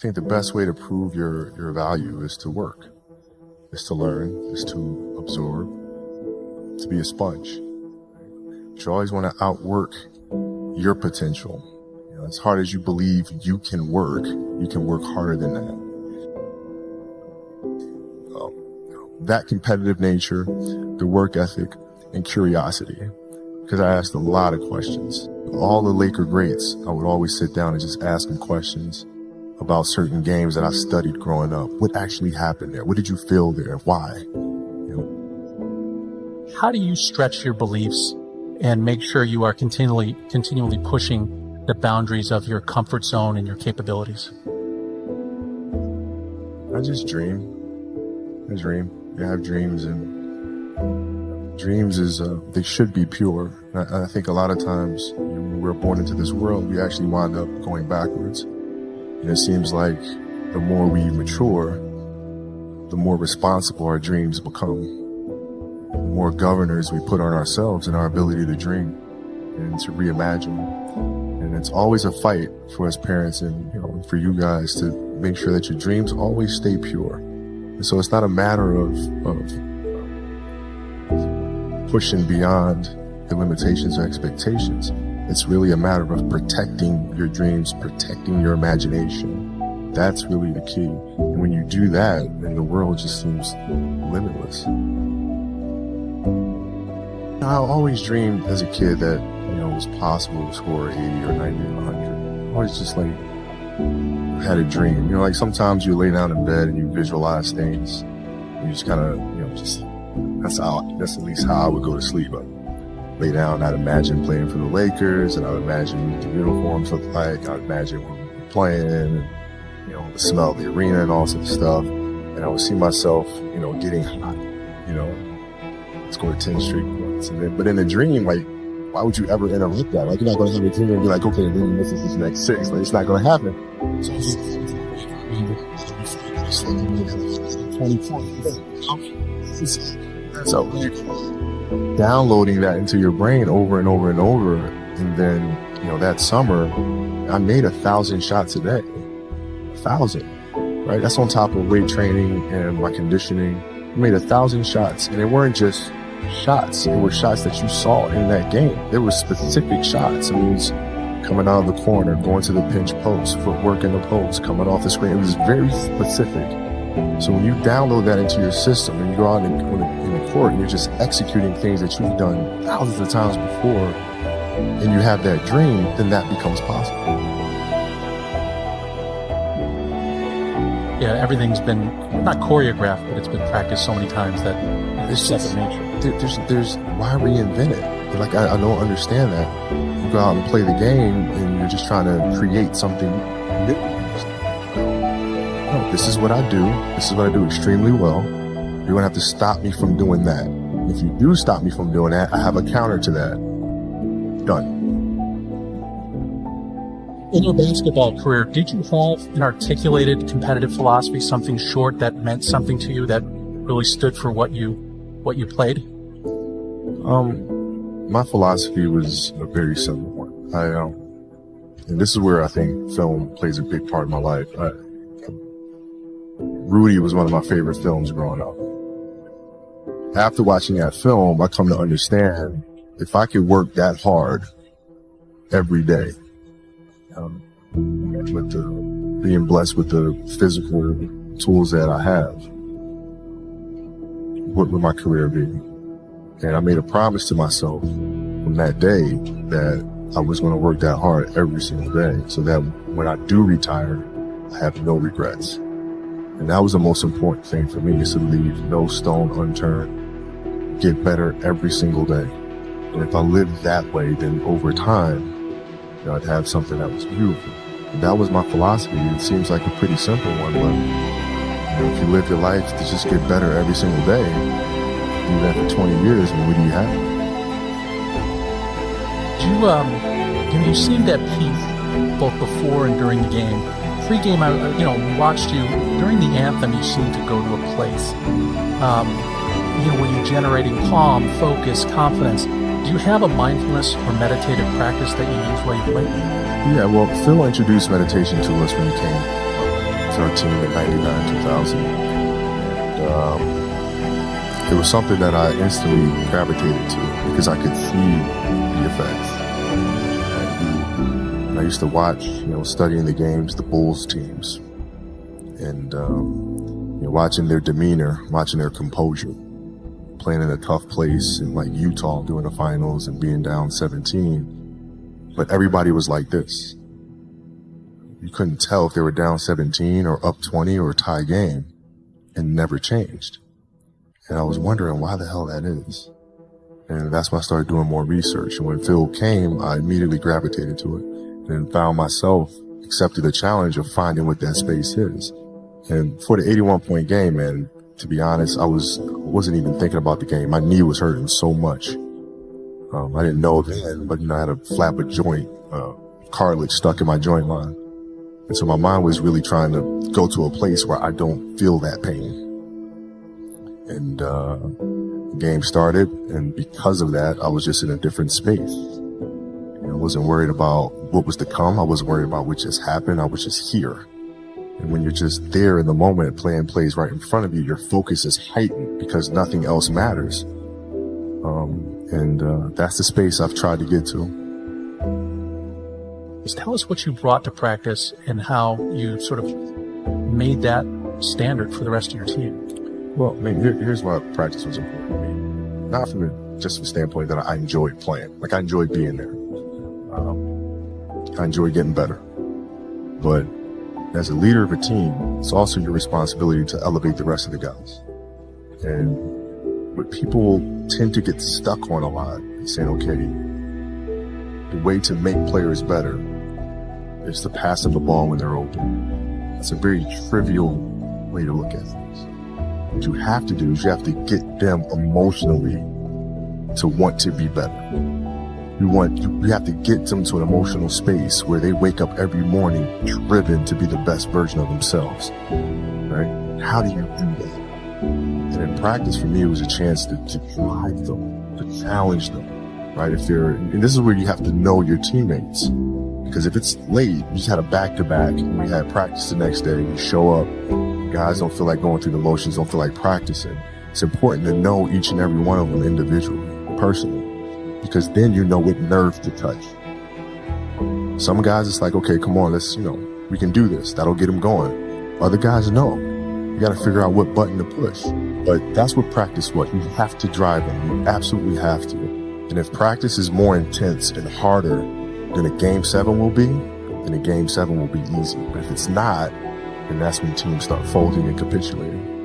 think the best way to prove your value is to work, is to learn, is to absorb, to be a sponge. But you always want to outwork your potential. You know, as hard as you believe you can work harder than that. That competitive nature, the work ethic, and curiosity. Because I asked a lot of questions. All the Laker greats, I would always sit down and just ask them questions about certain games that I studied growing up. What actually happened there? What did you feel there? Why? You know? How do you stretch your beliefs and make sure you are continually pushing the boundaries of your comfort zone and your capabilities? I just dream. I have dreams, and dreams they should be pure. I think a lot of times when we're born into this world, we actually wind up going backwards. And it seems like the more we mature, the more responsible our dreams become. The more governors we put on ourselves and our ability to dream and to reimagine. And it's always a fight for us parents and, you know, for you guys to make sure that your dreams always stay pure. And so it's not a matter of pushing beyond the limitations or expectations. It's really a matter of protecting your dreams, protecting your imagination. That's really the key. And when you do that, then the world just seems limitless. I always dreamed as a kid that, you know, it was possible to score 80 or 90 or 100. I always just like had a dream. You know, like sometimes you lay down in bed and you visualize things. And you just kind of, you know, just, that's at least how I would go to sleep. I'd lay down, I'd imagine playing for the Lakers, and I'd imagine what the uniforms look like. I'd imagine when we were playing, and, you know, the smell of the arena and all sorts of stuff. And I would see myself, you know, getting hot, you know, score 10 straight points. And then, but in a dream, like, why would you ever interrupt that? Like, you're not going to have a dream and be like, okay, then this is this next 6. Like, it's not going to happen. So So downloading that into your brain over and over and over, and then, you know, that summer I made 1,000 shots a day. 1,000, right? That's on top of weight training and my conditioning. I made 1,000 shots, and they weren't just shots. It were shots that you saw in that game. There were specific shots. It means coming out of the corner, going to the pinch post, footwork in the post, coming off the screen. It was very specific. So when you download that into your system and you go out in the court and you're just executing things that you've done thousands of times before, and you have that dream, then that becomes possible. Yeah, everything's been not choreographed, but it's been practiced so many times that it's second nature. There's why reinvent it? Like, I don't understand that. You go out and play the game and you're just trying to create something new. No, this is what I do. This is what I do extremely well. You're going to have to stop me from doing that. If you do stop me from doing that, I have a counter to that. Done. In your basketball career, did you have an articulated competitive philosophy, something short that meant something to you, that really stood for what you played? My philosophy was a very simple one. And this is where I think film plays a big part of my life. Rudy was one of my favorite films growing up. After watching that film, I come to understand if I could work that hard every day, with being blessed with the physical tools that I have, what would my career be? And I made a promise to myself from that day that I was going to work that hard every single day, so that when I do retire, I have no regrets. And that was the most important thing for me, is to leave no stone unturned, get better every single day. And if I lived that way, then over time, you know, I'd have something that was beautiful. And that was my philosophy. It seems like a pretty simple one, but, you know, if you live your life to just get better every single day, do that for 20 years, and what do you have? You seemed at peak both before and during the game. Pre-game, we watched you during the anthem. You seemed to go to a place, where you're generating calm, focus, confidence. Do you have a mindfulness or meditative practice that you use while you play? Yeah, well, Phil introduced meditation to us when he came. our team in 99, 2000. And it was something that I instantly gravitated to because I could see the effects. And I used to watch, studying the games, the Bulls teams, and watching their demeanor, watching their composure, playing in a tough place in like Utah doing the finals and being down 17. But everybody was like this. You couldn't tell if they were down 17 or up 20 or a tie game, and never changed. And I was wondering why the hell that is. And that's when I started doing more research. And when Phil came, I immediately gravitated to it and found myself accepted the challenge of finding what that space is. And for the 81-point game, man, to be honest, I wasn't even thinking about the game. My knee was hurting so much. I didn't know then, but I had a flap of joint, cartilage stuck in my joint line. And so my mind was really trying to go to a place where I don't feel that pain. And the game started, and because of that, I was just in a different space. I wasn't worried about what was to come. I wasn't worried about what just happened. I was just here. And when you're just there in the moment, playing plays right in front of you, your focus is heightened because nothing else matters. And that's the space I've tried to get to. Just tell us what you brought to practice and how you sort of made that standard for the rest of your team. Well, I mean, here's why practice was important to me. Not just from the standpoint that I enjoyed playing. Like, I enjoyed being there. I enjoyed getting better. But as a leader of a team, it's also your responsibility to elevate the rest of the guys. And what people tend to get stuck on a lot is saying, okay, the way to make players better is to pass them the ball when they're open. It's a very trivial way to look at things. What you have to do is you have to get them emotionally to want to be better. You have to get them to an emotional space where they wake up every morning driven to be the best version of themselves, right? How do you do that? And in practice, for me, it was a chance to drive them, to challenge them, right? And this is where you have to know your teammates, because if it's late, you just had a back-to-back, and we had practice the next day, you show up, guys don't feel like going through the motions, don't feel like practicing. It's important to know each and every one of them individually, personally, because then you know what nerve to touch. Some guys, it's like, okay, come on, let's, we can do this. That'll get them going. Other guys, no. You got to figure out what button to push. But that's what practice was. You have to drive them. You absolutely have to. And if practice is more intense and harder than a game 7 will be, then a game 7 will be easy. But if it's not, then that's when teams start folding and capitulating.